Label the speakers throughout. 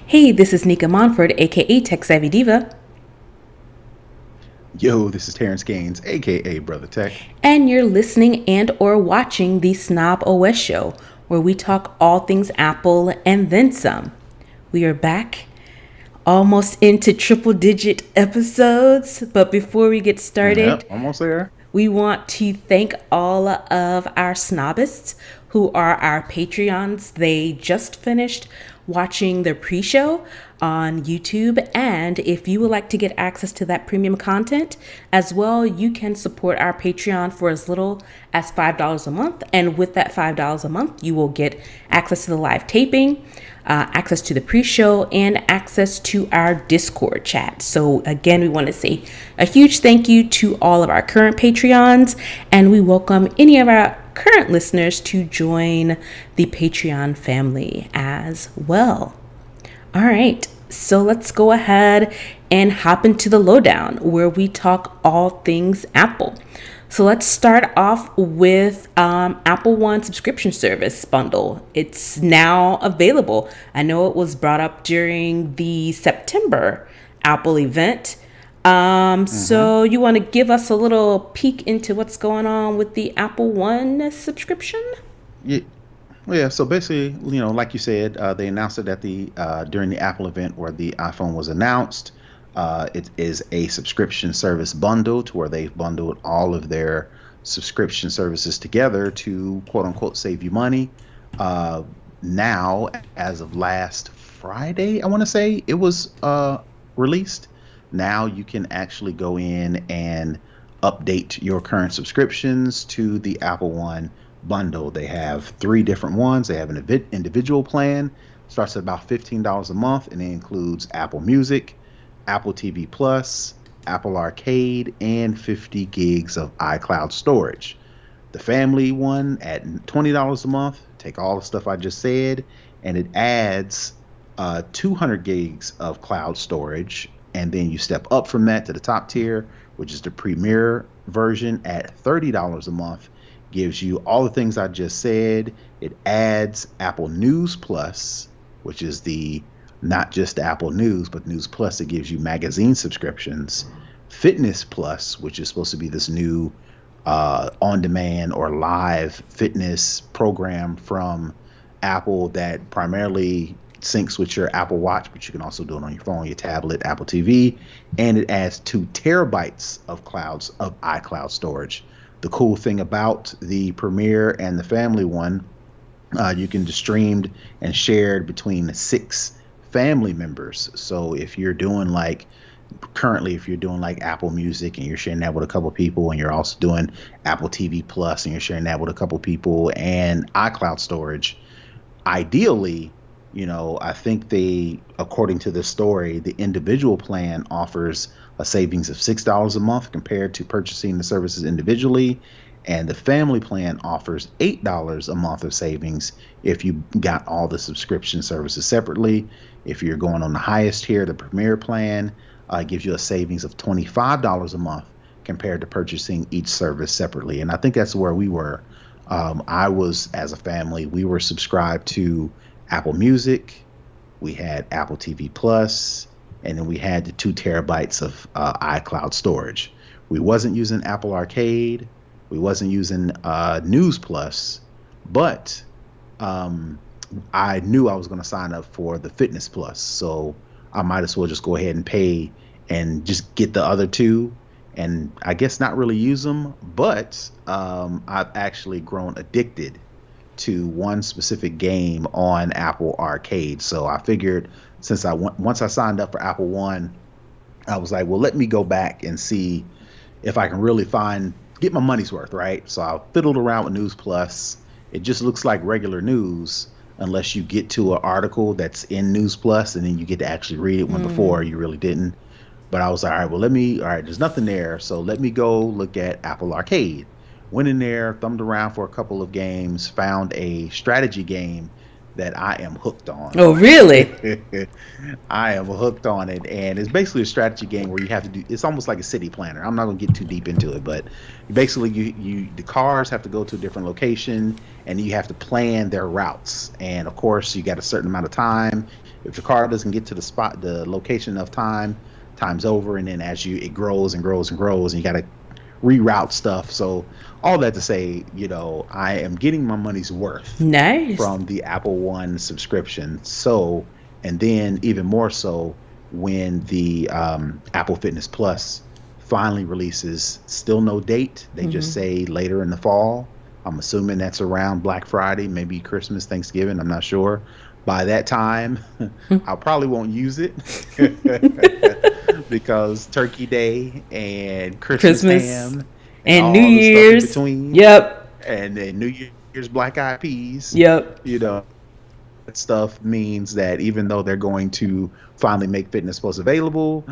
Speaker 1: Hey, this is Nika Monford, aka Tech Savvy Diva,
Speaker 2: Yo, this is Terrence Gaines, aka Brother Tech.
Speaker 1: and you're listening and or watching the snobOS show, where we talk all things Apple and then some. We are back almost into triple digit episodes, but before we get started,
Speaker 2: Yep, almost there.
Speaker 1: we want to thank all of our snobists who are our Patreons. They just finished watching their pre show on YouTube. And if you would like to get access to that premium content as well, you can support our Patreon for as little as $5 a month. And with that $5 a month, you will get access to the live taping, access to the pre-show, and access to our Discord chat. So again, we want to say a huge thank you to all of our current Patreons, and we welcome any of our current listeners to join the Patreon family as well. All right, so let's go ahead and hop into the lowdown where we talk all things Apple. So let's start off with Apple One subscription service bundle. It's now available. I know it was brought up during the September Apple event.
Speaker 2: hmm
Speaker 1: So you want to give us a little peek into what's going on with the Apple One subscription?
Speaker 2: Yeah, well, yeah. So basically, like you said, they announced it at the during the Apple event where the iPhone was announced. It is a subscription service bundle to where they've bundled all of their subscription services together to quote unquote save you money. Uh, Now, as of last Friday, I want to say it was released. Now you can actually go in and update your current subscriptions to the Apple One bundle. They have three different ones. They have an individual plan, starts at about $15 a month, and it includes Apple Music, Apple TV Plus, Apple Arcade, and 50 gigs of iCloud storage. The family one at $20 a month, take all the stuff I just said, and it adds 200 gigs of cloud storage. And then you step up from that to the top tier, which is the premier version at $30 a month. Gives you all the things I just said. It adds Apple News Plus, which is the not just Apple News, but News Plus. It gives you magazine subscriptions. Fitness Plus, which is supposed to be this new on demand or live fitness program from Apple that primarily syncs with your Apple Watch, but you can also do it on your phone, your tablet, Apple TV, and it adds 2 terabytes of clouds of iCloud storage. The cool thing about the Premiere and the Family one, you can just streamed and shared between 6 family members. So if you're doing like currently if you're doing like Apple Music and you're sharing that with a couple people, and you're also doing Apple TV Plus and you're sharing that with a couple people and iCloud storage, ideally, I think according to this story, the individual plan offers a savings of $6 a month compared to purchasing the services individually. And the family plan offers $8 a month of savings if you got all the subscription services separately. If you're going on the highest tier, the premier plan gives you a savings of $25 a month compared to purchasing each service separately. And I think that's where we were. I was, as a family, we were subscribed to Apple Music, we had Apple TV Plus, and then we had the 2 terabytes of iCloud storage. We wasn't using Apple Arcade, we wasn't using News Plus, but I knew I was going to sign up for the Fitness Plus, so I might as well just go ahead and pay and just get the other two, and I guess not really use them. But I've actually grown addicted to one specific game on Apple Arcade. So I figured since once I signed up for Apple One, I was like, well, let me go back and see if I can really get my money's worth, right? So I fiddled around with News Plus. It just looks like regular news unless you get to an article that's in News Plus and then you get to actually read it when before you really didn't. But I was like, all right, well, all right, there's nothing there. So let me go look at Apple Arcade. Went in there, thumbed around for a couple of games, found a strategy game that I am hooked on.
Speaker 1: Oh, really?
Speaker 2: I am hooked on it, and it's basically a strategy game where you have to do. It's almost like a city planner. I'm not going to get too deep into it, but basically, the cars have to go to a different location, and you have to plan their routes. And of course, you got a certain amount of time. if your car doesn't get to the location enough time's over, and then it grows and grows and grows, and you got to reroute stuff. So all that to say, I am getting my money's worth
Speaker 1: Nice.
Speaker 2: from the Apple One subscription. So, and then even more so when the Apple Fitness Plus finally releases. Still no date. They just say later in the fall. I'm assuming that's around Black Friday, maybe Christmas, Thanksgiving. I'm not sure. By that time, I probably won't use it because Turkey Day and Christmas
Speaker 1: Christmas
Speaker 2: ham and
Speaker 1: and New
Speaker 2: all the stuff in
Speaker 1: Year's.
Speaker 2: between,
Speaker 1: Yep.
Speaker 2: and then New Year's Black Eyed Peas,
Speaker 1: Yep.
Speaker 2: you know, that stuff means that even though they're going to finally make Fitness Plus available,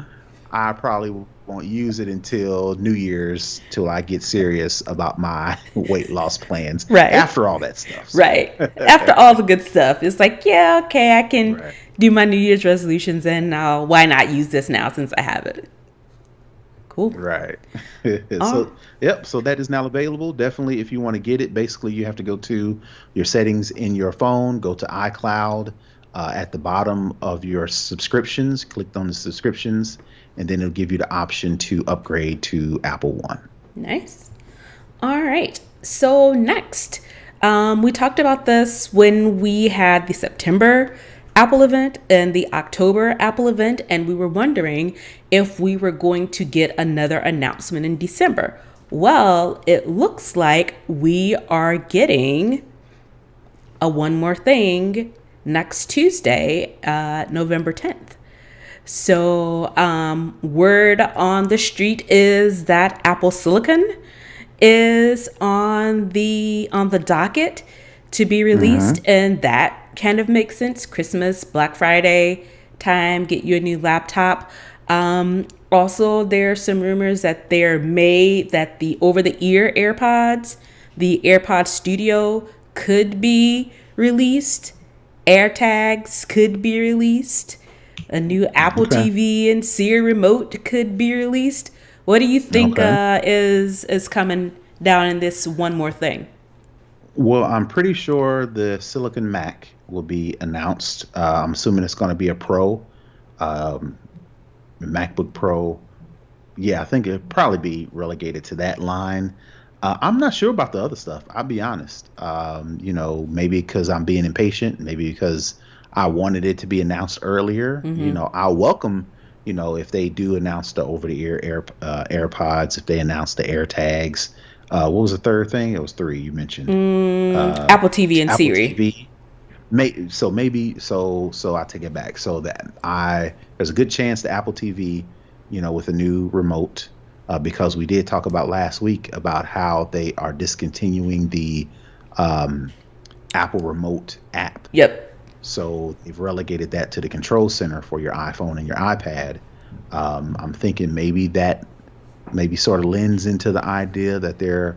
Speaker 2: I probably won't use it until New Year's, till I get serious about my weight loss plans.
Speaker 1: Right.
Speaker 2: After all that stuff. So.
Speaker 1: Right. After all the good stuff, it's like, yeah, okay, I can
Speaker 2: Right.
Speaker 1: do my New Year's resolutions, and why not use this now since I have it? Cool.
Speaker 2: Right.
Speaker 1: Oh,
Speaker 2: So, yep. So that is now available. Definitely, if you want to get it, basically you have to go to your settings in your phone, go to iCloud, at the bottom of your subscriptions, click on the subscriptions, and then it'll give you the option to upgrade to Apple One.
Speaker 1: nice. All right. So next, we talked about this when we had the September Apple event and the October Apple event, and we were wondering if we were going to get another announcement in December. Well, it looks like we are getting a one more thing next Tuesday, November 10th. So, word on the street is that Apple Silicon is on the docket to be released, and that kind of makes sense. Christmas, Black Friday time, get you a new laptop. Also, there are some rumors that that the over-the-ear AirPods, the AirPod Studio, could be released. AirTags could be released. A new Apple
Speaker 2: Okay.
Speaker 1: TV and Siri remote could be released. What do you think
Speaker 2: Okay.
Speaker 1: is coming down in this one more thing?
Speaker 2: Well, I'm pretty sure the Silicon Mac will be announced. I'm assuming it's going to be a Pro, um, MacBook Pro. Yeah, I think it'll probably be relegated to that line. I'm not sure about the other stuff. I'll be honest. Maybe because I'm being impatient, maybe because I wanted it to be announced earlier. I'll welcome, if they do announce the over-the-ear AirPods, if they announce the AirTags. What was the third thing? It was three you mentioned.
Speaker 1: Apple TV and
Speaker 2: Apple
Speaker 1: Siri.
Speaker 2: TV. So I take it back. So that there's a good chance the Apple TV, with a new remote, because we did talk about last week about how they are discontinuing the Apple Remote app.
Speaker 1: Yep.
Speaker 2: So they've relegated that to the control center for your iPhone and your iPad. I'm thinking maybe sort of lends into the idea that they're,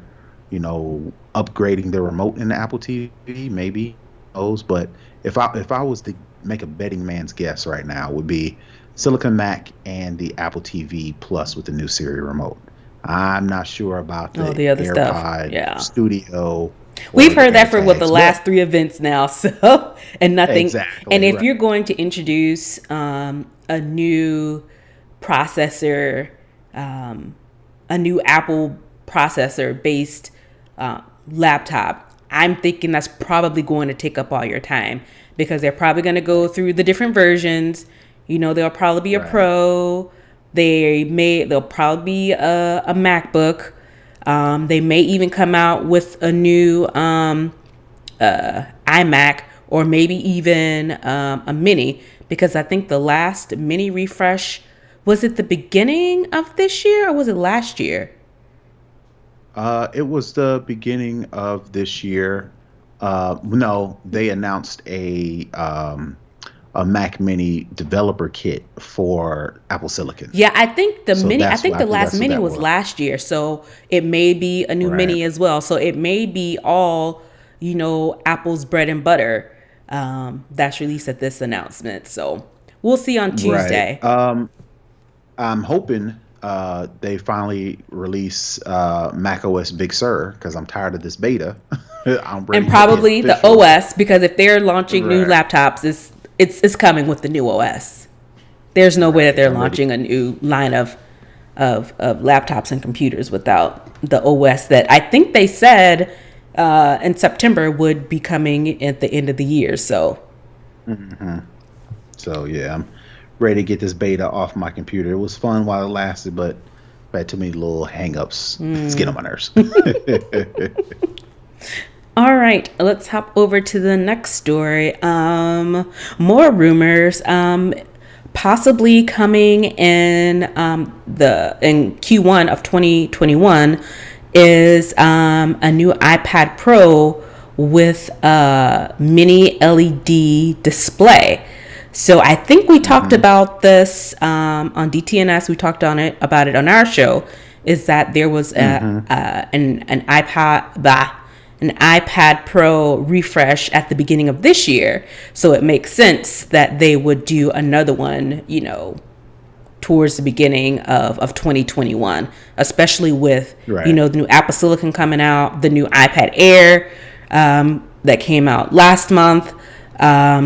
Speaker 2: upgrading the remote in the Apple TV, maybe those. But if I was to make a betting man's guess right now, it would be Silicon Mac and the Apple TV Plus with the new Siri remote. I'm not sure about
Speaker 1: All
Speaker 2: the
Speaker 1: the other stuff.
Speaker 2: AirPod
Speaker 1: Yeah.
Speaker 2: Studio or
Speaker 1: We've
Speaker 2: the
Speaker 1: heard that for the
Speaker 2: AirTags,
Speaker 1: last
Speaker 2: but
Speaker 1: three events now, so and nothing. And
Speaker 2: exactly
Speaker 1: if
Speaker 2: right.
Speaker 1: you're going to introduce a new processor, um, a new Apple processor based laptop, I'm thinking that's probably going to take up all your time because they're probably going to go through the different versions. There'll probably be a
Speaker 2: Right.
Speaker 1: Pro. There'll probably be a MacBook. They may even come out with a new iMac or maybe even a mini, because I think the last mini refresh, was it the beginning of this year or was it last year?
Speaker 2: It was the beginning of this year. No, they announced a Mac Mini developer kit for Apple Silicon.
Speaker 1: Yeah, I think the
Speaker 2: So
Speaker 1: mini, I
Speaker 2: that's
Speaker 1: think
Speaker 2: what I
Speaker 1: the
Speaker 2: think
Speaker 1: last
Speaker 2: that's what
Speaker 1: mini
Speaker 2: that
Speaker 1: was
Speaker 2: was.
Speaker 1: last year. So it may be a new
Speaker 2: Right.
Speaker 1: mini as well. So it may be all, Apple's bread and butter that's released at this announcement. So we'll see on
Speaker 2: Right.
Speaker 1: Tuesday.
Speaker 2: I'm hoping they finally release Mac OS Big Sur because I'm tired of this beta. I'm
Speaker 1: And
Speaker 2: ready for the
Speaker 1: probably the
Speaker 2: official.
Speaker 1: OS, because if they're launching new
Speaker 2: Right.
Speaker 1: laptops, it's coming with the new OS. There's no way that
Speaker 2: Right.
Speaker 1: they're
Speaker 2: I'm ready.
Speaker 1: launching a new line of laptops and computers without the OS that I think they said in September would be coming at the end of the year. So
Speaker 2: So yeah, I'm ready to get this beta off my computer. It was fun while it lasted, but I had too many little hang-ups. It's getting on my nerves.
Speaker 1: all right, let's hop over to the next story. More rumors. Possibly coming in in Q1 of 2021 is a new iPad Pro with a mini LED display. So I think we talked
Speaker 2: Hmm.
Speaker 1: about this on DTNS. We talked about it on our show. Is that there was
Speaker 2: Hmm.
Speaker 1: an iPad Pro refresh at the beginning of this year. So it makes sense that they would do another one, towards the beginning of 2021, especially with,
Speaker 2: Right.
Speaker 1: the new Apple Silicon coming out, the new iPad Air that came out last month.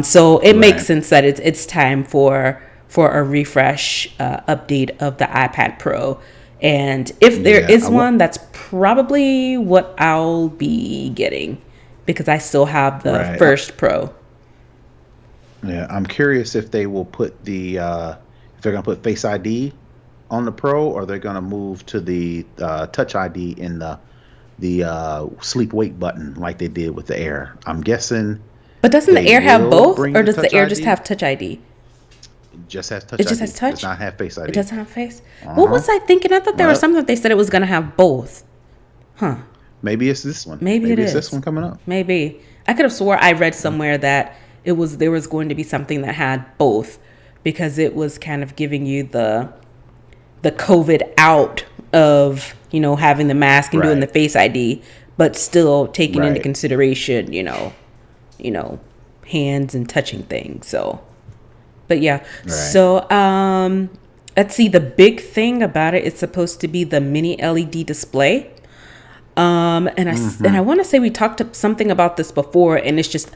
Speaker 1: So it makes
Speaker 2: Right.
Speaker 1: sense that it's time for a refresh update of the iPad Pro. And if there
Speaker 2: Yeah.
Speaker 1: is one, that's probably what I'll be getting because I still have the
Speaker 2: Right.
Speaker 1: first Pro.
Speaker 2: Yeah. I'm curious if they will put if they're gonna put Face ID on the Pro, or they're gonna move to the Touch ID in the sleep wake button like they did with the Air. I'm guessing
Speaker 1: But doesn't the
Speaker 2: they
Speaker 1: Air have
Speaker 2: will
Speaker 1: both,
Speaker 2: bring
Speaker 1: or
Speaker 2: the
Speaker 1: does the
Speaker 2: Touch
Speaker 1: Air just
Speaker 2: ID.
Speaker 1: have Touch ID?
Speaker 2: It just has Touch
Speaker 1: It just has
Speaker 2: ID. Does
Speaker 1: Touch?
Speaker 2: not have Face
Speaker 1: It
Speaker 2: ID.
Speaker 1: doesn't have Face?
Speaker 2: Uh
Speaker 1: What
Speaker 2: huh.
Speaker 1: was I thinking? I thought there was
Speaker 2: Well,
Speaker 1: something that they said it was going to have both. Huh.
Speaker 2: maybe it's this one.
Speaker 1: Maybe it
Speaker 2: Maybe it's this
Speaker 1: is.
Speaker 2: one coming up.
Speaker 1: Maybe. I could have swore I read somewhere that there was going to be something that had both because it was kind of giving you the COVID out of, having the mask and doing the
Speaker 2: Right.
Speaker 1: Face ID, but still taking into
Speaker 2: Right.
Speaker 1: consideration, you know, hands and touching things. So, but yeah.
Speaker 2: Right.
Speaker 1: So, let's see. The big thing about it is supposed to be the mini LED display. And I
Speaker 2: Mm-hmm.
Speaker 1: want to say we talked something about this before, and it's just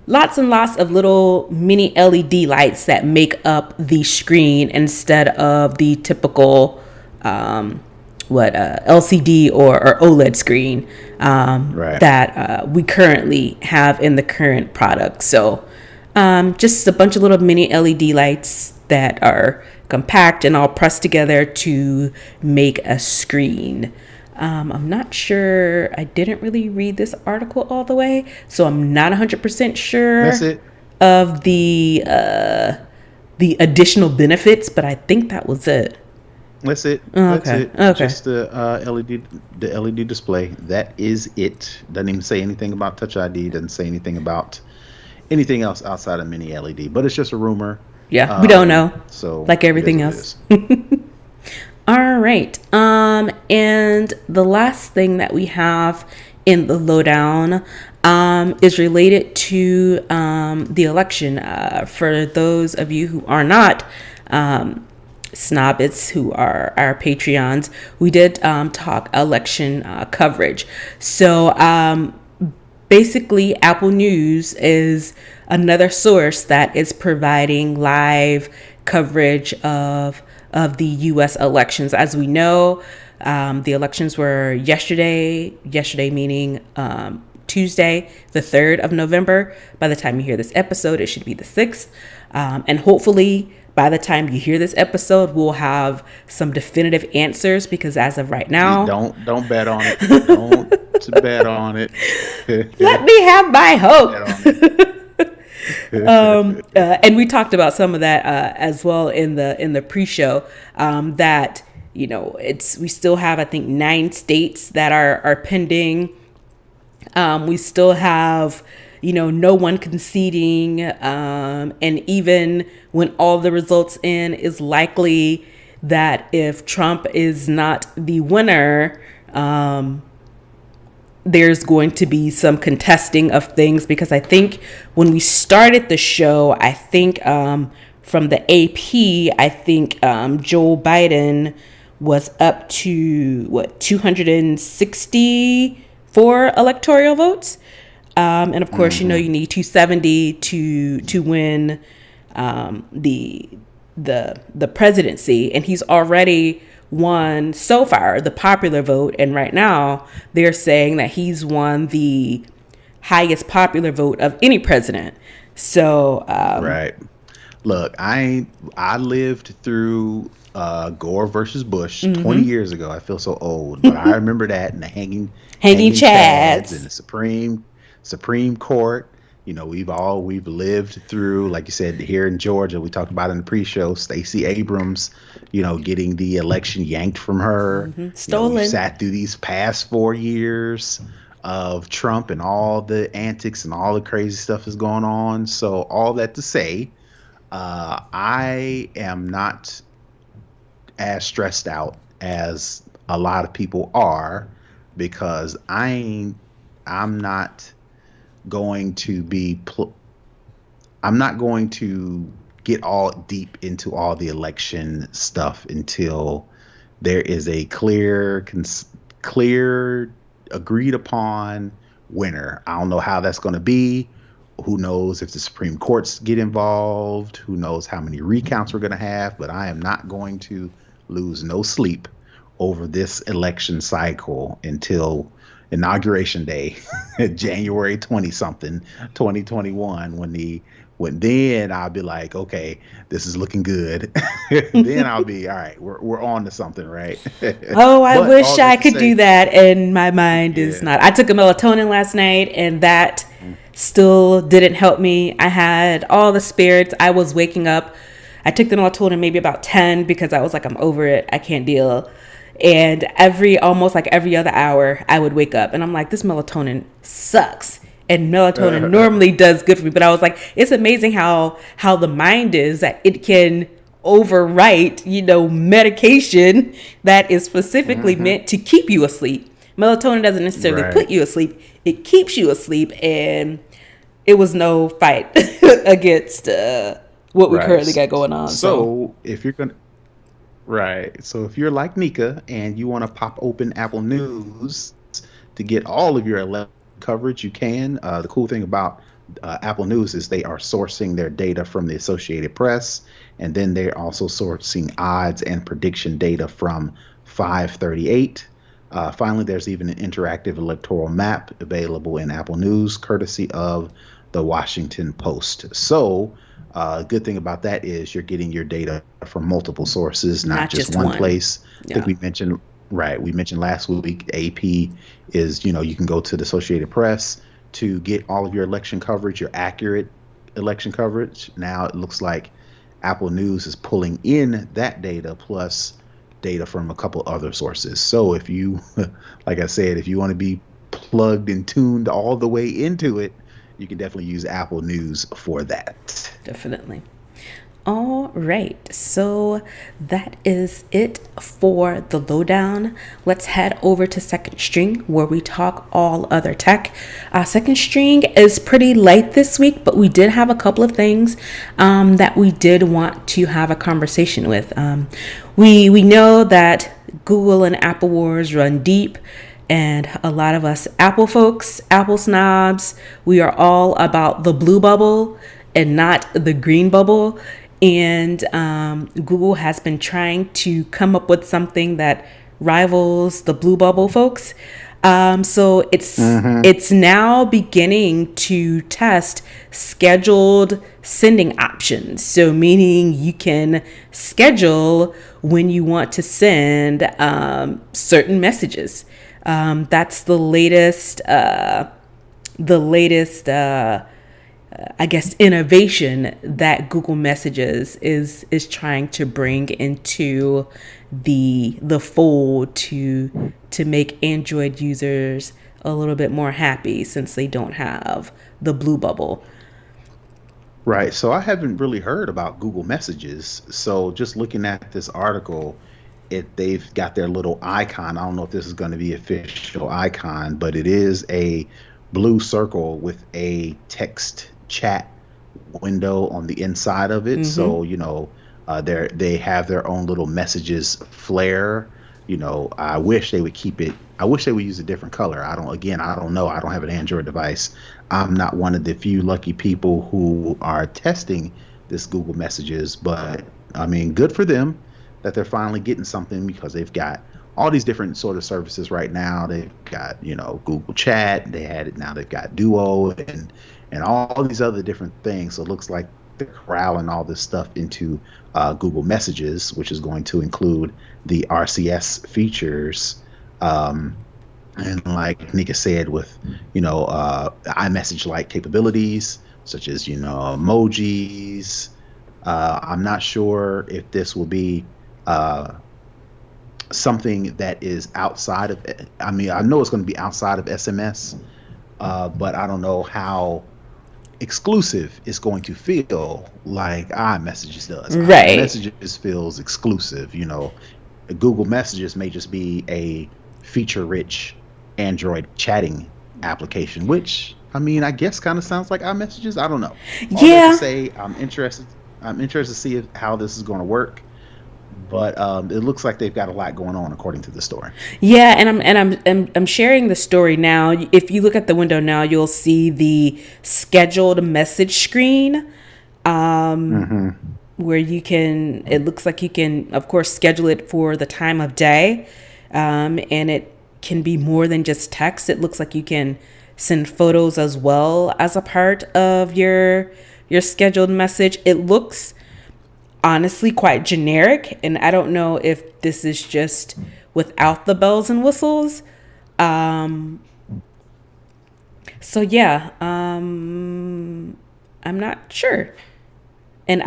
Speaker 1: lots and lots of little mini LED lights that make up the screen instead of the typical LCD or OLED screen
Speaker 2: Right.
Speaker 1: that we currently have in the current product. So just a bunch of little mini LED lights that are compact and all pressed together to make a screen. I'm not sure. I didn't really read this article all the way, so I'm not 100%
Speaker 2: That's
Speaker 1: sure
Speaker 2: it.
Speaker 1: of the additional benefits, but I think that was it.
Speaker 2: That's it. That's
Speaker 1: Okay.
Speaker 2: it.
Speaker 1: Okay.
Speaker 2: Just the LED display. That is it. Doesn't even say anything about Touch ID. Doesn't say anything about anything else outside of mini LED. But it's just a rumor.
Speaker 1: Yeah, we don't know.
Speaker 2: So
Speaker 1: Like
Speaker 2: it is
Speaker 1: everything
Speaker 2: what it
Speaker 1: else.
Speaker 2: is.
Speaker 1: All right. And the last thing that we have in the lowdown is related to the election. For those of you who are not snobits, who are our Patreons, we did talk election coverage. So basically, Apple News is another source that is providing live coverage of the U.S. elections. As we know, the elections were yesterday. Yesterday meaning Tuesday, the 3rd of November. By the time you hear this episode, it should be the 6th, and hopefully, by the time you hear this episode, we'll have some definitive answers because as of right
Speaker 2: You
Speaker 1: now,
Speaker 2: don't bet on it. Don't bet on it.
Speaker 1: let me have my hope.
Speaker 2: Bet on it.
Speaker 1: And we talked about some of that as well in the pre-show. That we still have, I think, 9 states that are pending. We still have no one conceding, and even when all the results in, is likely that if Trump is not the winner, there's going to be some contesting of things, because I think when we started the show, I think from the AP, I think Joe Biden was up to 264 electoral votes. And of course, you know, you need 270 to win the the presidency, and he's already won so far the popular vote, and right now they're saying that he's won the highest popular vote of any president. So
Speaker 2: Right. Look, I lived through Gore versus Bush 20 years ago. I feel so old, but I remember that and the
Speaker 1: hanging
Speaker 2: hanging chads and
Speaker 1: chads.
Speaker 2: the Supreme Court. You know, we've lived through, like you said, here in Georgia. We talked about in the pre-show, Stacey Abrams, you know, getting the election yanked from her. You know, we've
Speaker 1: Stolen.
Speaker 2: sat through these past 4 years of Trump and all the antics and all the crazy stuff that's going on. So all that to say, I am not as stressed out as a lot of people are because I'm not going to be I'm not going to get all deep into all the election stuff until there is a clear agreed upon winner. I don't know how that's going to be. Who knows if the Supreme Courts get involved? Who knows how many recounts we're going to have? But I am not going to lose no sleep over this election cycle until inauguration day, January 20 something, 2021, when then I'll be like, okay, this is looking good. Then I'll be all right. We're on to something, right?
Speaker 1: Oh, I
Speaker 2: But
Speaker 1: wish
Speaker 2: all
Speaker 1: I
Speaker 2: that to
Speaker 1: could do
Speaker 2: say,
Speaker 1: that, and my mind is
Speaker 2: yeah.
Speaker 1: not. I took a melatonin last night, and that still didn't help me. I had all the spirits. I was waking up. I took the melatonin maybe about 10 because I was like, I'm over it. I can't deal. And almost like every other hour, I would wake up, and I'm like, this melatonin sucks. And melatonin normally does good for me, but I was like, it's amazing how the mind is that it can overwrite, you know, medication that is specifically
Speaker 2: Hmm.
Speaker 1: meant to keep you asleep. Melatonin doesn't necessarily
Speaker 2: Right.
Speaker 1: put you asleep; it keeps you asleep, and it was no fight against what we
Speaker 2: Right.
Speaker 1: currently got going on. So
Speaker 2: So if you're gonna Right. So if you're like Nika and you want to pop open Apple News to get all of your election coverage, you can. The cool thing about Apple News is they are sourcing their data from the Associated Press, and then they're also sourcing odds and prediction data from 538. Finally, there's even an interactive electoral map available in Apple News, courtesy of the Washington Post. So, good thing about that is you're getting your data from multiple sources, not
Speaker 1: not
Speaker 2: just
Speaker 1: just
Speaker 2: one
Speaker 1: one.
Speaker 2: place. I think
Speaker 1: Yeah.
Speaker 2: we mentioned last week, AP is, you know, you can go to the Associated Press to get all of your election coverage, your accurate election coverage. Now it looks like Apple News is pulling in that data plus data from a couple other sources. So if you, like I said, if you want to be plugged and tuned all the way into it, you can definitely use Apple News for that.
Speaker 1: Definitely. All right, so that is it for the lowdown. Let's head over to Second String where we talk all other tech. Second String is pretty light this week, but we did have a couple of things that we did want to have a conversation with. We know that Google and Apple wars run deep. And a lot of us Apple folks, Apple snobs, we are all about the blue bubble and not the green bubble. And Google has been trying to come up with something that rivals the blue bubble folks. So
Speaker 2: Hmm.
Speaker 1: it's now beginning to test scheduled sending options. So meaning you can schedule when you want to send certain messages. That's the latest I guess innovation that Google Messages is trying to bring into the fold to make Android users a little bit more happy since they don't have the blue bubble.
Speaker 2: Right. So I haven't really heard about Google Messages. So just looking at this article, they've got their little icon. I don't know if this is going to be official icon, but it is a blue circle with a text chat window on the inside of it. So, you know, they have their own little messages flare I wish they would keep it. I wish they would use a different color. I don't know. I don't have an Android device. I'm not one of the few lucky people who are testing this Google Messages, but I mean, good for them that they're finally getting something because they've got all these different sort of services right now. They've got, Google Chat, they had it now, they've got Duo and all these other different things. So it looks like they're corralling all this stuff into Google Messages, which is going to include the RCS features. And like Nika said, with iMessage like capabilities such as emojis. I'm not sure if this will be something that is outside of. I mean, I know it's going to be outside of SMS, but I don't know how exclusive it's going to feel like iMessages does.
Speaker 1: Right.
Speaker 2: iMessages feels exclusive. Google Messages may just be a feature-rich Android chatting application, which I mean, I guess kind of sounds like iMessages. I don't know. All that to
Speaker 1: Yeah.
Speaker 2: say, I'm interested. I'm interested to see how this is going to work. But it looks like they've got a lot going on, according to the story.
Speaker 1: Yeah, and I'm sharing the story now. If you look at the window now, you'll see the scheduled message screen,
Speaker 2: Hmm.
Speaker 1: where you can. It looks like you can, of course, schedule it for the time of day, and it can be more than just text. It looks like you can send photos as well as a part of your scheduled message. It looks honestly quite generic, and I don't know if this is just without the bells and whistles. Um, so yeah, I'm not sure, and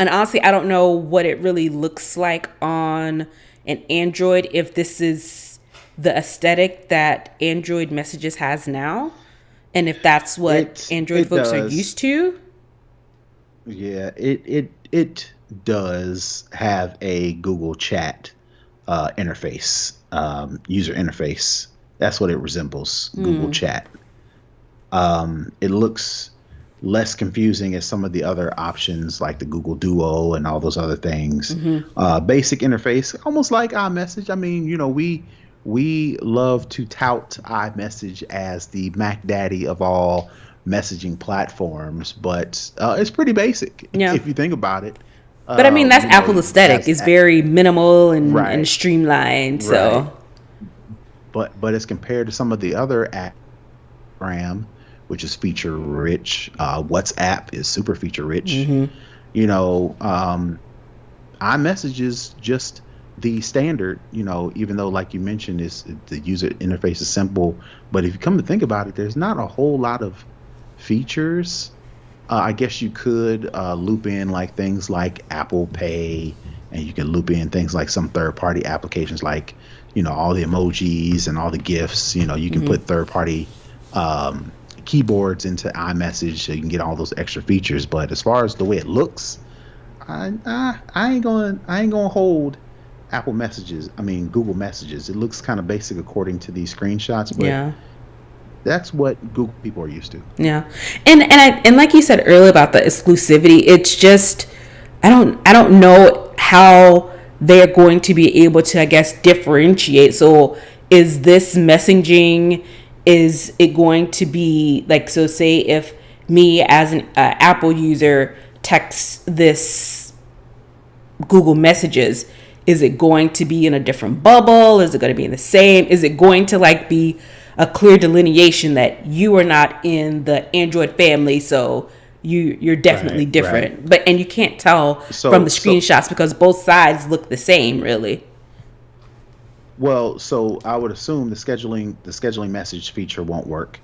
Speaker 1: honestly, I don't know what it really looks like on an Android, if this is the aesthetic that Android Messages has now, and if that's what Android
Speaker 2: It
Speaker 1: folks are
Speaker 2: does.
Speaker 1: used to.
Speaker 2: Yeah, it does have a Google Chat interface, user interface. That's what it resembles, Google Chat. It looks less confusing as some of the other options like the Google Duo and all those other things. Basic interface, almost like iMessage. I mean, we love to tout iMessage as the Mac Daddy of all messaging platforms, but it's pretty basic
Speaker 1: Yeah.
Speaker 2: if you think about it.
Speaker 1: But I mean, that's Apple's
Speaker 2: It
Speaker 1: aesthetic.
Speaker 2: has
Speaker 1: It's very minimal and
Speaker 2: right,
Speaker 1: streamlined.
Speaker 2: right,
Speaker 1: So,
Speaker 2: but as compared to some of the other RAM, which is feature rich. WhatsApp is super feature rich. You know, iMessage is just the standard. Even though, like you mentioned, is the user interface is simple, but if you come to think about it, there's not a whole lot of features. I guess you could loop in like things like Apple Pay, and you can loop in things like some third-party applications, like all the emojis and all the GIFs. You can put third-party um, keyboards into iMessage, so you can get all those extra features. But as far as the way it looks, I ain't gonna hold Apple Messages. I mean Google Messages. It looks kind of basic according to these screenshots, but
Speaker 1: yeah.
Speaker 2: that's what Google people are used to.
Speaker 1: Yeah. And like you said earlier about the exclusivity, it's just I don't know how they're going to be able to, I guess, differentiate. So is this messaging, is it going to be like, so say if me as an Apple user texts this Google Messages, is it going to be in a different bubble? Is it going to be in the same? Is it going to like be a clear delineation that you are not in the Android family, so you're definitely
Speaker 2: Right, right.
Speaker 1: different. But and you can't tell from the
Speaker 2: So
Speaker 1: screenshots because both sides look the same, really.
Speaker 2: well, so I would assume the scheduling message feature won't work.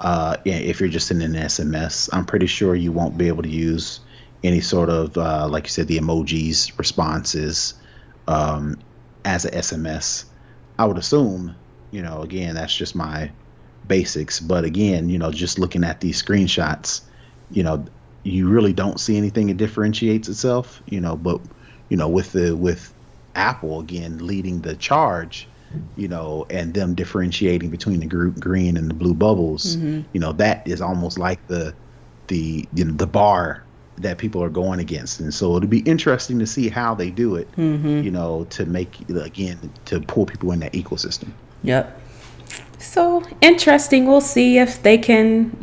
Speaker 2: If you're just sending an SMS, I'm pretty sure you won't be able to use any sort of like you said, the emojis responses um, as a SMS. I would assume, again, that's just my basics. But again, just looking at these screenshots, you know, you really don't see anything that differentiates itself, but with Apple again leading the charge, and them differentiating between the green and the blue bubbles, that is almost like the bar that people are going against. And so it'll be interesting to see how they do it, to make, again, to pull people in that ecosystem.
Speaker 1: Yep. So interesting. We'll see if they can,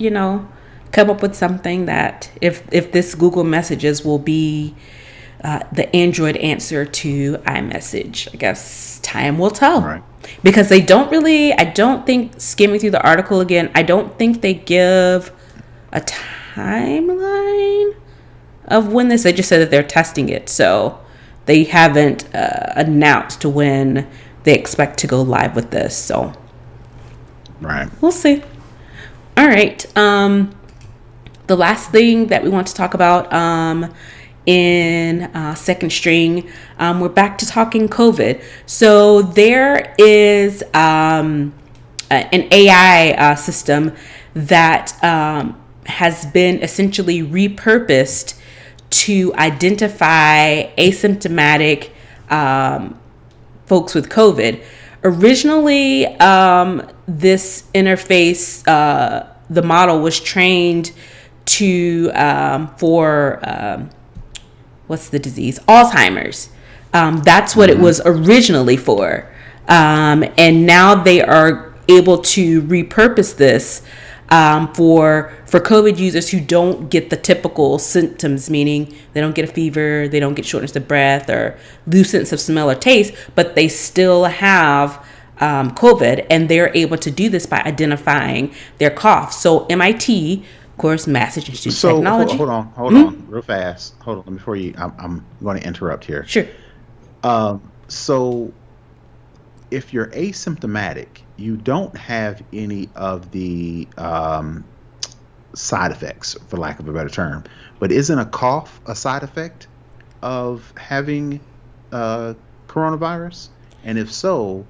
Speaker 1: come up with something that if this Google Messages will be the Android answer to iMessage. I guess time will tell.
Speaker 2: Right.
Speaker 1: Because I don't think, skimming through the article again, I don't think they give a timeline of when this. They just said that they're testing it. So they haven't announced when they expect to go live with this. So
Speaker 2: right.
Speaker 1: We'll see. All right. The last thing that we want to talk about in Second String, we're back to talking COVID. So there is an AI system that has been essentially repurposed to identify asymptomatic folks with COVID. Originally, this interface, the model was trained to for what's the disease? Alzheimer's. That's what it was originally for, and now they are able to repurpose this for COVID users who don't get the typical symptoms, meaning they don't get a fever, they don't get shortness of breath or lose sense of smell or taste, but they still have COVID, and they're able to do this by identifying their cough. So MIT, of course, Massachusetts Technology.
Speaker 2: Hold on, real fast. Hold on, before you, I'm going to interrupt here.
Speaker 1: Sure.
Speaker 2: So if you're asymptomatic, you don't have any of the side effects, for lack of a better term. But isn't a cough a side effect of having coronavirus? And if so,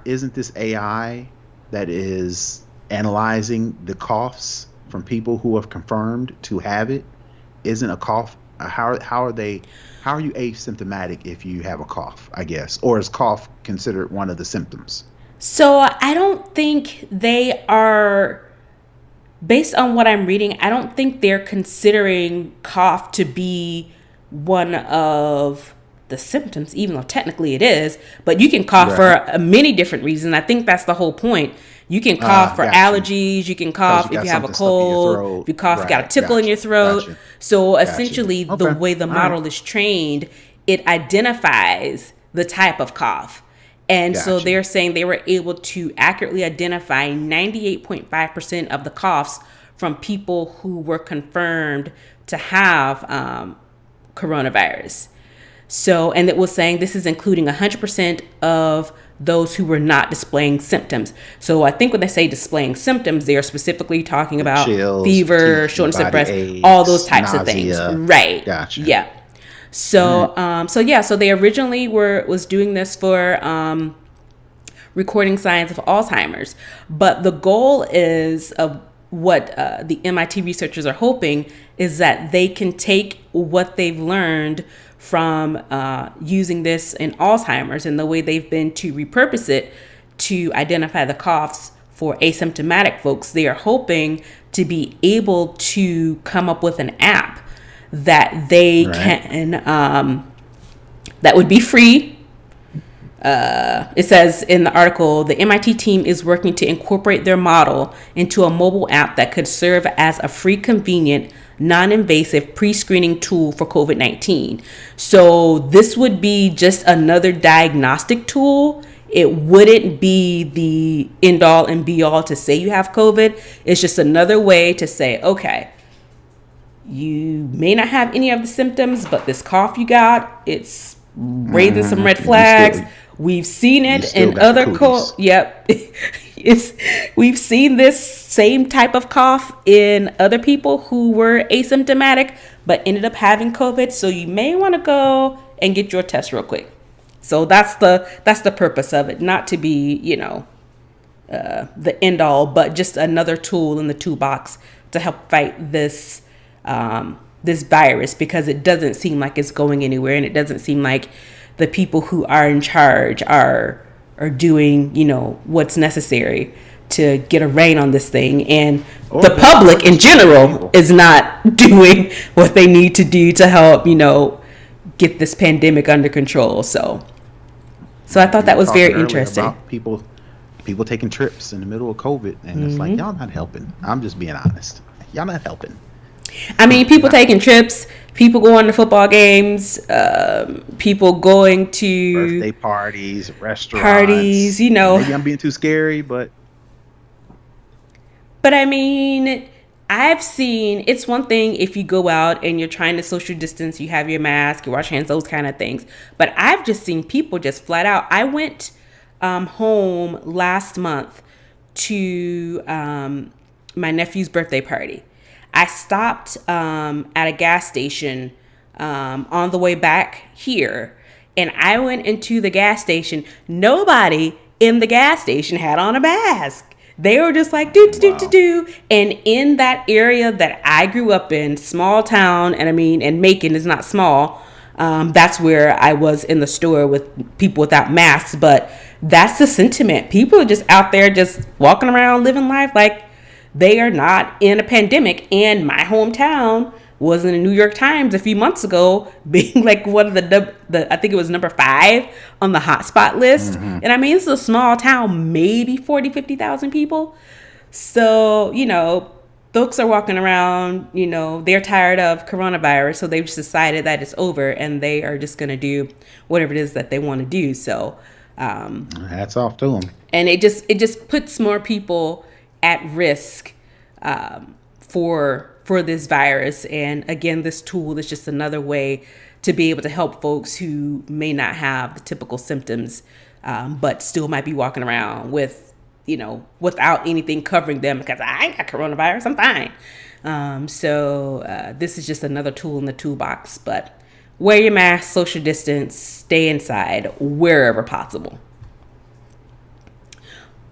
Speaker 2: isn't this AI that is analyzing the coughs from people who have confirmed to have it? Isn't a cough, how are you asymptomatic if you have a cough, I guess? Or is cough considered one of the symptoms?
Speaker 1: So I don't think they are, based on what I'm reading, I don't think they're considering cough to be one of the symptoms, even though technically it is. But you can cough for many different reasons. I think that's the whole point. You can cough for allergies. You can cough if you have a cold. If you cough, you got a tickle in your throat. So essentially, the way the model is trained, it identifies the type of cough. And so they're saying they were able to accurately identify 98.5% of the coughs from people who were confirmed to have coronavirus. So, and it was saying this is including 100% of those who were not displaying symptoms. So I think when they say displaying symptoms, they are specifically talking about chills, fever, shortness of breath, aches, all those types of things. Right.
Speaker 2: Gotcha.
Speaker 1: Yeah. So, so they originally was doing this for recording signs of Alzheimer's, but the goal is of what the MIT researchers are hoping is that they can take what they've learned from using this in Alzheimer's and the way they've been to repurpose it to identify the coughs for asymptomatic folks. They are hoping to be able to come up with an app that they can, that would be free. It says in the article, the MIT team is working to incorporate their model into a mobile app that could serve as a free, convenient, non-invasive pre-screening tool for COVID-19. So this would be just another diagnostic tool. It wouldn't be the end all and be all to say you have COVID. It's just another way to say, okay, you may not have any of the symptoms, but this cough you got, it's raising some red flags. We've seen it in other cold. Yep. We've seen this same type of cough in other people who were asymptomatic but ended up having COVID. So you may want to go and get your test real quick. So that's the purpose of it, not to be, the end all, but just another tool in the toolbox to help fight this this virus, because it doesn't seem like it's going anywhere, and it doesn't seem like the people who are in charge are doing, what's necessary to get a rein on this thing, and
Speaker 2: Or
Speaker 1: the public in
Speaker 2: just too many
Speaker 1: general
Speaker 2: people.
Speaker 1: is not doing what they need to do to help, get this pandemic under control. So I thought
Speaker 2: We
Speaker 1: that
Speaker 2: were
Speaker 1: was
Speaker 2: talking
Speaker 1: very
Speaker 2: earlier
Speaker 1: interesting.
Speaker 2: about people taking trips in the middle of COVID, and it's like y'all not helping. I'm just being honest. Y'all not helping.
Speaker 1: I mean,
Speaker 2: You're
Speaker 1: people
Speaker 2: not
Speaker 1: taking
Speaker 2: helping.
Speaker 1: trips, people going to football games, people going to
Speaker 2: Birthday parties,
Speaker 1: parties,
Speaker 2: restaurants, and maybe I'm being too scary, but
Speaker 1: But I mean, I've seen it's one thing if you go out and you're trying to social distance, you have your mask, you wash hands, those kind of things. But I've just seen people just flat out. I went home last month to my nephew's birthday party. I stopped at a gas station on the way back here, and I went into the gas station. Nobody in the gas station had on a mask. They were just like do do do do
Speaker 2: wow.
Speaker 1: do. And in that area that I grew up in, small town, and Macon is not small. That's where I was in the store with people without masks, but that's the sentiment. People are just out there, just walking around, living life like they are not in a pandemic. And my hometown was in the New York Times a few months ago, being like one of the I think it was number 5 on the hotspot list.
Speaker 2: Hmm.
Speaker 1: And I mean, it's a small town, maybe 40, 50,000 people. So, folks are walking around, they're tired of coronavirus. So they've just decided that it's over and they are just going to do whatever it is that they want to do. So,
Speaker 2: Hats off to them.
Speaker 1: and it just puts more people at risk for this virus. And again, this tool is just another way to be able to help folks who may not have the typical symptoms, but still might be walking around with, without anything covering them because I ain't got coronavirus, I'm fine. So this is just another tool in the toolbox. But wear your mask, social distance, stay inside wherever possible.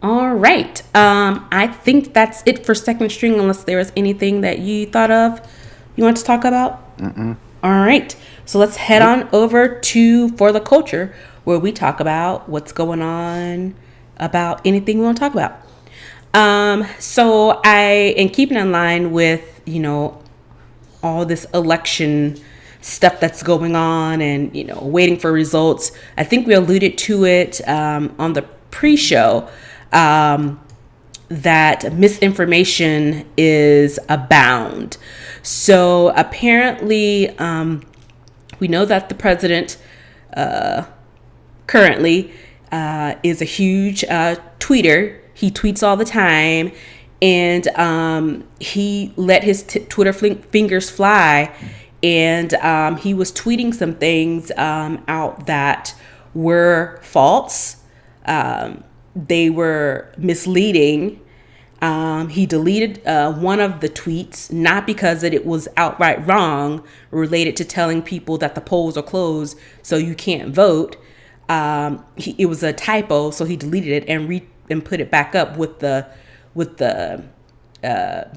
Speaker 1: All right. I think that's it for second string, unless there was anything that you thought of you want to talk about. All right. So let's head
Speaker 2: Nope.
Speaker 1: on over to For the Culture, where we talk about what's going on, about anything we want to talk about. So I am keeping in line with, all this election stuff that's going on and, waiting for results. I think we alluded to it on the pre-show, that misinformation is abound. So apparently, we know that the president currently is a huge tweeter. He tweets all the time, and he let his Twitter fingers fly, and he was tweeting some things out that were false. They were misleading. He deleted one of the tweets, not because it was outright wrong, related to telling people that the polls are closed, so you can't vote. It was a typo, so he deleted it and put it back up with the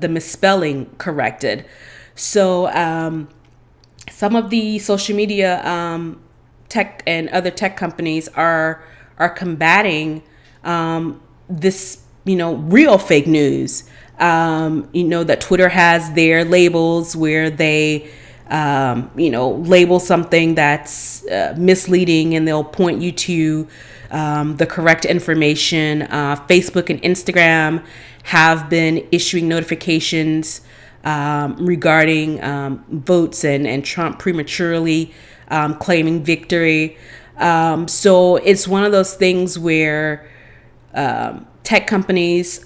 Speaker 1: misspelling corrected. So some of the social media tech and other tech companies are combating this, real fake news. That Twitter has their labels where they, label something that's misleading, and they'll point you to the correct information. Facebook and Instagram have been issuing notifications regarding votes and Trump prematurely claiming victory. So it's one of those things where tech companies,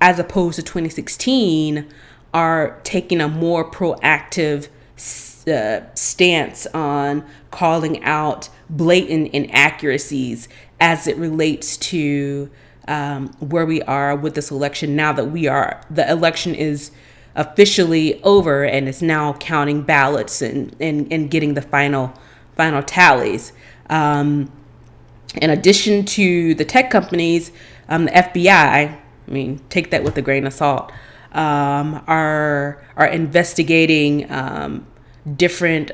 Speaker 1: as opposed to 2016, are taking a more proactive stance on calling out blatant inaccuracies as it relates to where we are with this election. Now that the election is officially over and is now counting ballots and getting the final tallies. In addition to the tech companies, the FBI, I mean, take that with a grain of salt, are investigating different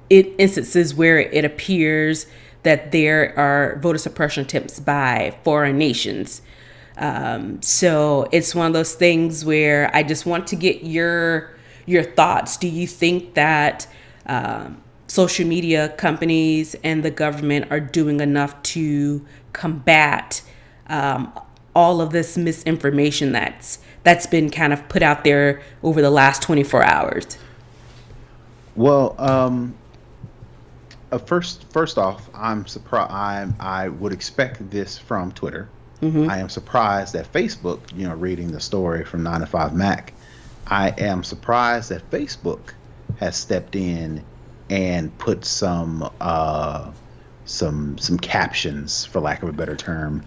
Speaker 1: instances where it appears that there are voter suppression attempts by foreign nations. So it's one of those things where I just want to get your thoughts. Do you think that social media companies and the government are doing enough to combat um, all of this misinformation that's been kind of put out there over the last 24 hours?
Speaker 2: Well, first off, I'm surprised. I would expect this from Twitter. I am surprised that Facebook, reading the story from 9 to 5 Mac, I am surprised that Facebook has stepped in and put some captions, for lack of a better term,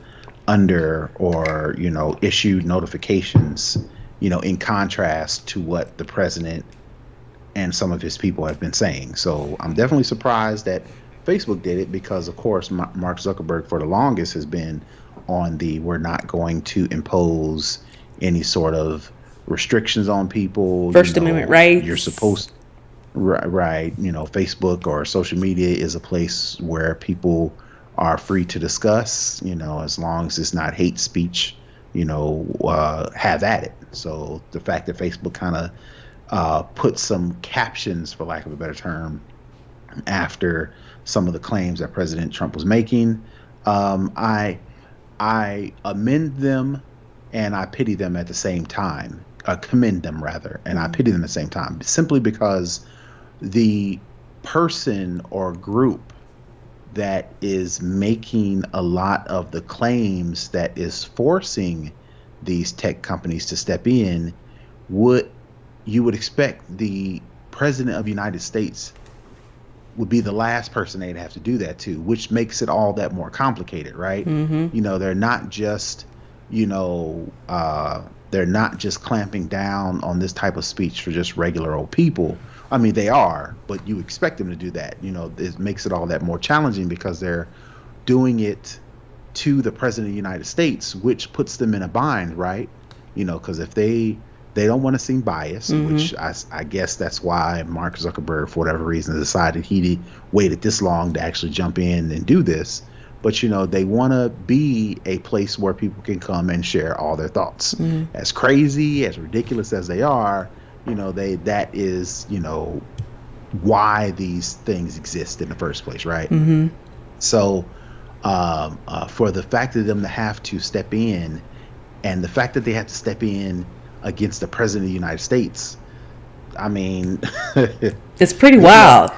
Speaker 2: under, or issued notifications, in contrast to what the president and some of his people have been saying. So I'm definitely surprised that Facebook did it, because, of course, Mark Zuckerberg for the longest has been on the we're not going to impose any sort of restrictions on people.
Speaker 1: First Amendment rights.
Speaker 2: You're supposed right. Facebook or social media is a place where people are free to discuss. As long as it's not hate speech. Have at it. So the fact that Facebook kind of put some captions, for lack of a better term, after some of the claims that President Trump was making. I commend them and I pity them at the same time. Commend them rather, and I pity them at the same time, simply because the person or group that is making a lot of the claims that is forcing these tech companies to step in, you would expect the president of the United States would be the last person they'd have to do that to, which makes it all that more complicated, right? They're not just, they're not just clamping down on this type of speech for just regular old people. I mean, they are, but you expect them to do that. It makes it all that more challenging because they're doing it to the president of the United States, which puts them in a bind, right? Because if they don't want to seem biased, which I guess that's why Mark Zuckerberg, for whatever reason, decided he waited this long to actually jump in and do this. But, they want to be a place where people can come and share all their thoughts. As crazy, as ridiculous as they are, that is, why these things exist in the first place, right? So for the fact of them to have to step in, and the fact that they have to step in against the president of the United States, I mean,
Speaker 1: it's pretty wild.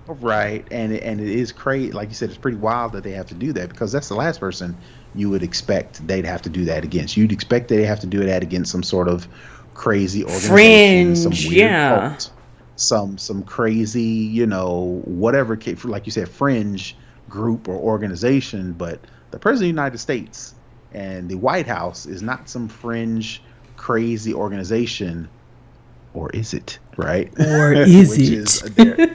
Speaker 2: Right. And it is crazy. Like you said, it's pretty wild that they have to do that, because that's the last person you would expect they'd have to do that against. You'd expect they have to do that against some sort of crazy organization, some weird cult, some crazy, whatever, like you said, fringe group or organization. But the president of the United States and the White House is not some fringe, crazy organization, or is it? Right?
Speaker 1: Or is it?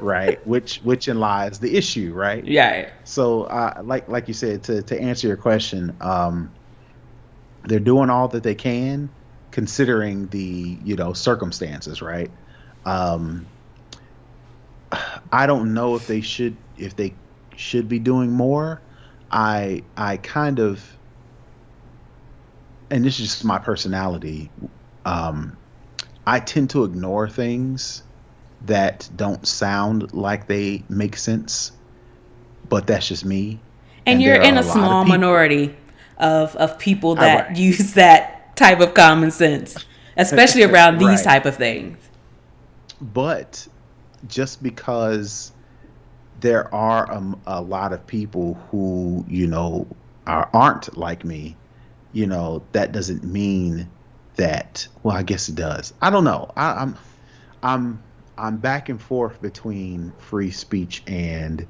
Speaker 2: Right, which in lies the issue, right?
Speaker 1: Yeah.
Speaker 2: So, like you said, to answer your question, they're doing all that they can, considering the circumstances, right? I don't know if they should be doing more. I kind of, and this is just my personality, I tend to ignore things that don't sound like they make sense, but that's just me.
Speaker 1: And you're in a small minority of people that use that type of common sense, especially around these type of things.
Speaker 2: But just because there are a lot of people who aren't like me, that doesn't mean that. Well, I guess it does. I don't know. I'm back and forth between free speech and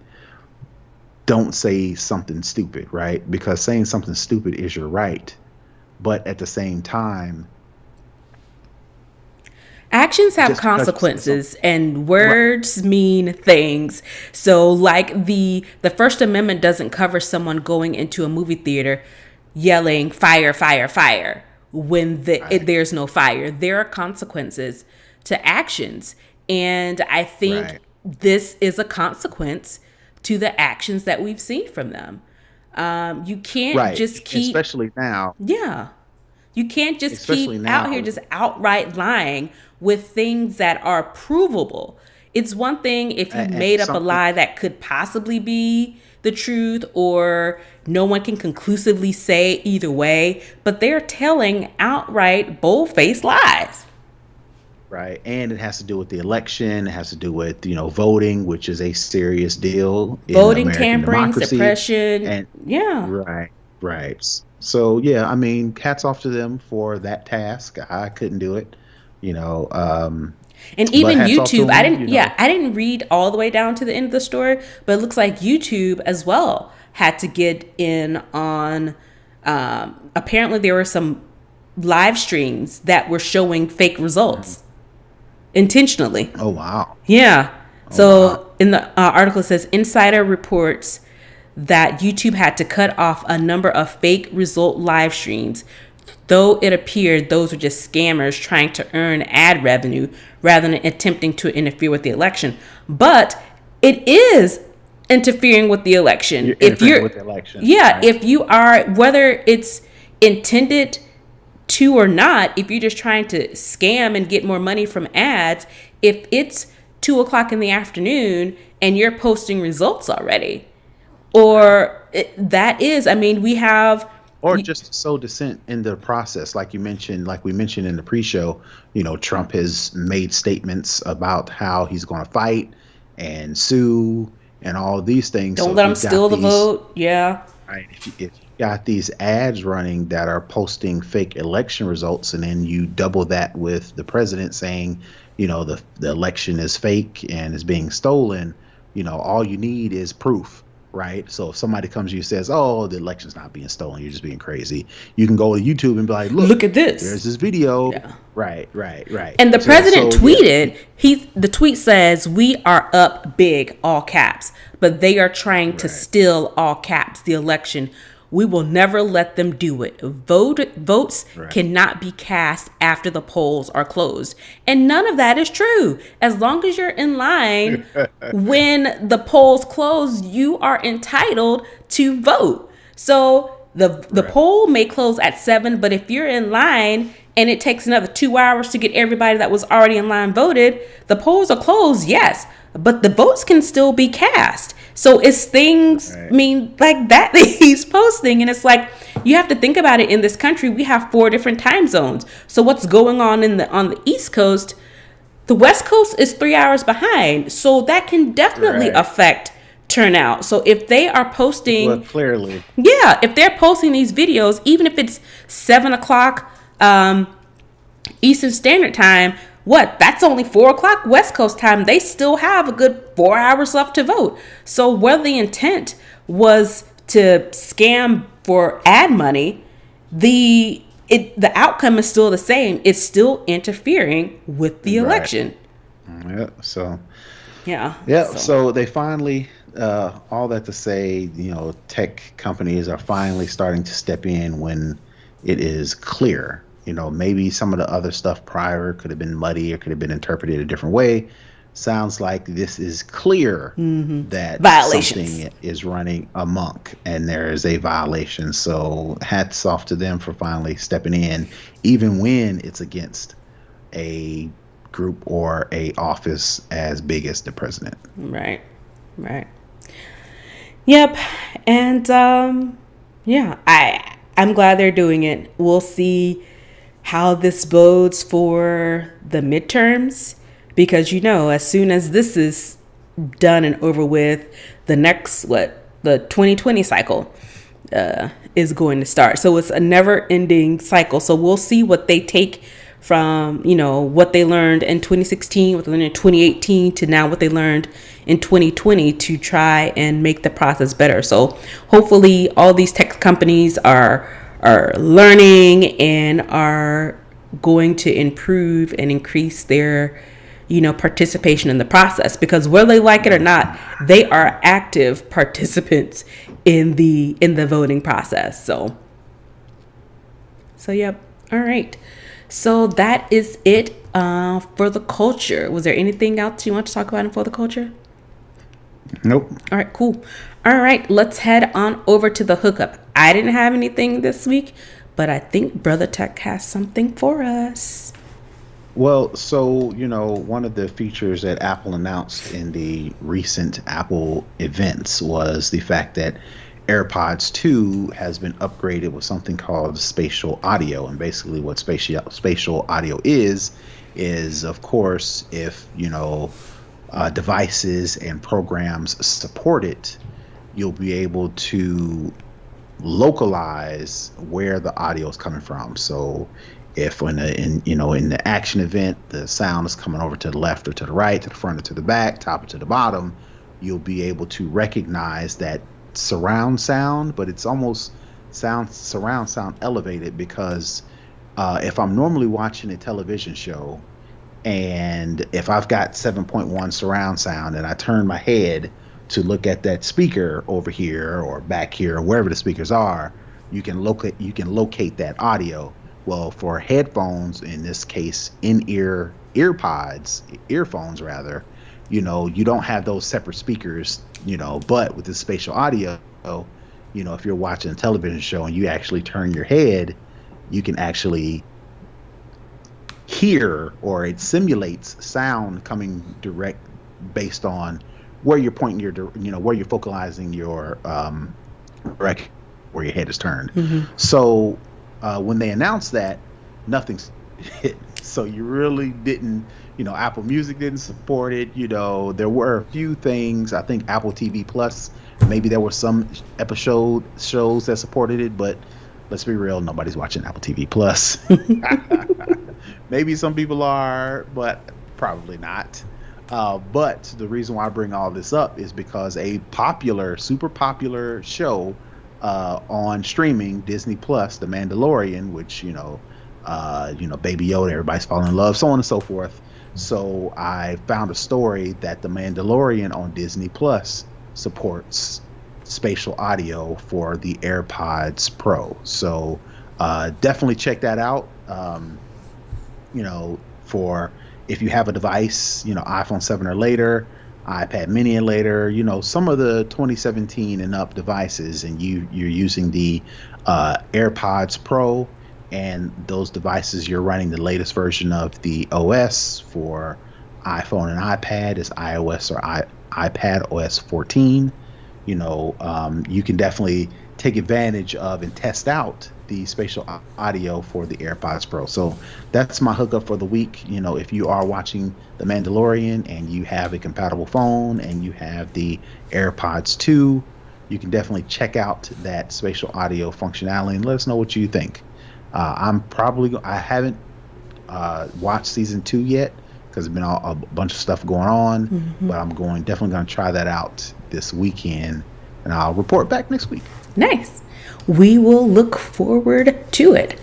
Speaker 2: don't say something stupid, right? Because saying something stupid is your right, but at the same time,
Speaker 1: actions have consequences, and words mean things. So, like the First Amendment doesn't cover someone going into a movie theater yelling "fire, fire, fire" when there's no fire. There are consequences to actions. And I think this is a consequence to the actions that we've seen from them. You can't
Speaker 2: Right.
Speaker 1: just keep, yeah, you can't just
Speaker 2: Especially
Speaker 1: keep out here
Speaker 2: now.
Speaker 1: just outright lying with things that are provable. It's one thing if you
Speaker 2: And
Speaker 1: made up a
Speaker 2: something.
Speaker 1: lie that could possibly be the truth or no one can conclusively say either way, but they're telling outright bold-faced lies.
Speaker 2: Right. And it has to do with the election. It has to do with, voting, which is a serious deal in
Speaker 1: Voting
Speaker 2: American
Speaker 1: tampering,
Speaker 2: democracy.
Speaker 1: suppression.
Speaker 2: And
Speaker 1: Yeah.
Speaker 2: right, right. So yeah, I mean, hats off to them for that task. I couldn't do it, you know.
Speaker 1: And
Speaker 2: But
Speaker 1: even
Speaker 2: hats off to
Speaker 1: YouTube,
Speaker 2: them,
Speaker 1: I didn't read all the way down to the end of the story, but it looks like YouTube as well had to get in on, apparently there were some live streams that were showing fake
Speaker 2: Mhm.
Speaker 1: results intentionally.
Speaker 2: Oh wow.
Speaker 1: Yeah.
Speaker 2: Oh wow.
Speaker 1: So in the article, it says Insider reports that YouTube had to cut off a number of fake result live streams, though it appeared those were just scammers trying to earn ad revenue rather than attempting to interfere with the election. But it is interfering with the election.
Speaker 2: You're
Speaker 1: If
Speaker 2: interfering
Speaker 1: you're,
Speaker 2: with the election,
Speaker 1: yeah,
Speaker 2: right?
Speaker 1: if you are, whether it's intended to or not, if you're just trying to scam and get more money from ads, if it's 2 o'clock in the afternoon and you're posting results already,
Speaker 2: Right.
Speaker 1: that is, I mean, we have,
Speaker 2: Or just sow dissent in the process, like you mentioned, like we mentioned in the pre-show. Trump has made statements about how he's going to fight and sue and all these things.
Speaker 1: don't
Speaker 2: So
Speaker 1: let
Speaker 2: if
Speaker 1: them
Speaker 2: you've got
Speaker 1: steal the
Speaker 2: these,
Speaker 1: vote. Yeah.
Speaker 2: right, if you got these ads running that are posting fake election results, and then you double that with the president saying, the election is fake and is being stolen, all you need is proof. Right. So if somebody comes to you and says, "Oh, the election's not being stolen, you're just being crazy," you can go to YouTube and be like,
Speaker 1: Look
Speaker 2: "Look,
Speaker 1: at this.
Speaker 2: there's this video."
Speaker 1: Yeah.
Speaker 2: Right, right, right.
Speaker 1: And the
Speaker 2: So,
Speaker 1: president
Speaker 2: so yeah,
Speaker 1: tweeted, the tweet says, "We are up big," all caps, but they are trying to
Speaker 2: right,
Speaker 1: steal, all caps, the election. We will never let them do it. Votes
Speaker 2: right,
Speaker 1: cannot be cast after the polls are closed. And none of that is true. As long as you're in line when the polls close, you are entitled to vote. So the
Speaker 2: right,
Speaker 1: poll may close at 7, but if you're in line and it takes another 2 hours to get everybody that was already in line voted, the polls are closed, yes, but the votes can still be cast. So it's things, I
Speaker 2: right,
Speaker 1: mean, like that he's posting, and it's like you have to think about it. In this country, we have 4 different time zones. So what's going on on the East Coast? The West Coast is 3 hours behind, so that can definitely
Speaker 2: right.
Speaker 1: affect turnout. So if they are
Speaker 2: Well,
Speaker 1: posting,
Speaker 2: clearly,
Speaker 1: yeah, if they're posting these videos, even if it's 7 o'clock Eastern Standard Time, that's only 4 o'clock West Coast time. They still have a good 4 hours left to vote. So whether the intent was to scam for ad money, the outcome is still the same. It's still interfering with the
Speaker 2: right.
Speaker 1: election.
Speaker 2: Yeah. So
Speaker 1: Yeah.
Speaker 2: yeah.
Speaker 1: So
Speaker 2: So they finally, all that to say, tech companies are finally starting to step in when it is clear. Maybe some of the other stuff prior could have been muddy or could have been interpreted a different way. Sounds like this is clear that
Speaker 1: violations.
Speaker 2: something is running amok and there is a violation. So hats off to them for finally stepping in, even when it's against a group or a office as big as the president.
Speaker 1: Right. Right. Yep. And yeah, I'm glad they're doing it. We'll see how this bodes for the midterms, because as soon as this is done and over with, the next the 2020 cycle is going to start. So it's a never ending cycle. So we'll see what they take from, what they learned in 2016, what they learned in 2018 to now what they learned in 2020 to try and make the process better. So hopefully all these tech companies are learning and are going to improve and increase their participation in the process, because whether they like it or not, they are active participants in the voting process. So yep. All right. So that is it for the culture. Was there anything else you want to talk about for the culture?
Speaker 2: Nope.
Speaker 1: All right, cool. All right, let's head on over to the hookup. I didn't have anything this week, but I think Brother Tech has something for us.
Speaker 2: Well, so, one of the features that Apple announced in the recent Apple events was the fact that AirPods 2 has been upgraded with something called spatial audio. And basically, what spatial audio is, of course, if, devices and programs support it, you'll be able to localize where the audio is coming from. So if in the action event the sound is coming over to the left or to the right, to the front or to the back, top or to the bottom, you'll be able to recognize that surround sound, but it's almost surround sound elevated because if I'm normally watching a television show and if I've got 7.1 surround sound and I turn my head to look at that speaker over here or back here or wherever the speakers are, you can locate that audio. Well, for headphones, in this case, earphones rather, you don't have those separate speakers, but with the spatial audio, if you're watching a television show and you actually turn your head, you can actually hear, or it simulates sound coming direct based on where you're pointing where you're focalizing your direct, where your head is turned. So when they announced that, nothing's hit. So you really didn't, Apple Music didn't support it. There were a few things. I think Apple TV Plus, maybe there were some episode shows that supported it, but let's be real, nobody's watching Apple TV Plus. Maybe some people are, but probably not. But the reason why I bring all this up is because a super popular show on streaming, Disney Plus, The Mandalorian, which Baby Yoda, everybody's falling in love, so on and so forth. So I found a story that The Mandalorian on Disney Plus supports spatial audio for the AirPods Pro. So definitely check that out. For if you have a device, iPhone 7 or later, iPad mini and later, some of the 2017 and up devices, and you're using the AirPods Pro, and those devices, you're running the latest version of the OS for iPhone and iPad is iOS or iPad OS 14. You can definitely take advantage of and test out the spatial audio for the AirPods Pro. So that's my hookup for the week. If you are watching The Mandalorian and you have a compatible phone and you have the AirPods 2, you can definitely check out that spatial audio functionality and let us know what you think. I haven't watched season 2 yet because there's been a bunch of stuff going on, but I'm definitely going to try that out this weekend, and I'll report back next week.
Speaker 1: Nice. We will look forward to it.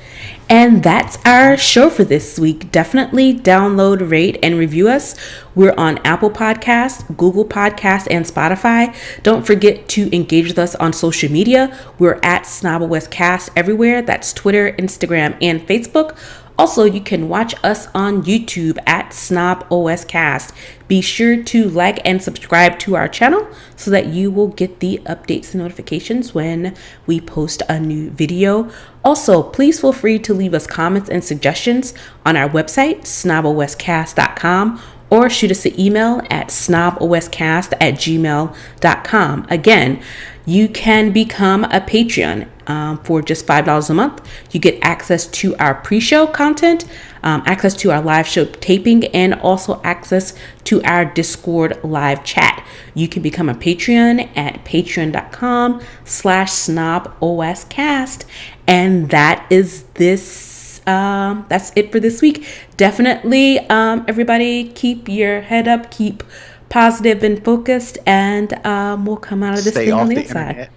Speaker 1: And that's our show for this week. Definitely download, rate, and review us. We're on Apple Podcasts, Google Podcasts, and Spotify. Don't forget to engage with us on social media. We're at snobOS Cast everywhere. That's Twitter, Instagram, and Facebook. Also, you can watch us on YouTube at snobOS Cast. Be sure to like and subscribe to our channel so that you will get the updates and notifications when we post a new video. Also, please feel free to leave us comments and suggestions on our website, snobOScast.com, or shoot us an email at snobOScast@gmail.com. Again, you can become a Patreon for just $5 a month. You get access to our pre-show content, access to our live show taping, and also access to our Discord live chat. You can become a Patreon at patreon.com/snobOScast. And that's it for this week. Definitely, everybody keep your head up, keep positive and focused, and we'll come out of this thing on the inside.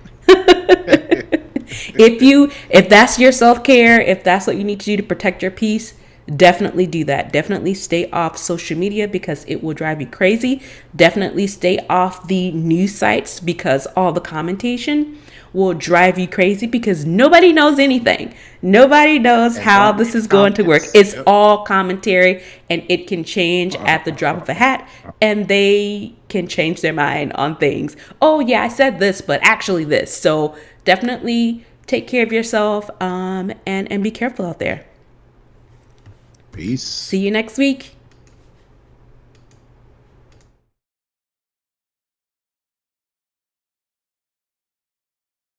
Speaker 1: If that's your self-care, if that's what you need to do to protect your peace, definitely do that. Definitely stay off social media because it will drive you crazy. Definitely stay off the news sites because all the commentation will drive you crazy because nobody knows anything. Nobody knows how this is going to work. It's all commentary, and it can change at the drop of a hat. And they can change their mind on things. Oh yeah, I said this, but actually this. So definitely take care of yourself, and be careful out there.
Speaker 2: Peace.
Speaker 1: See you next week.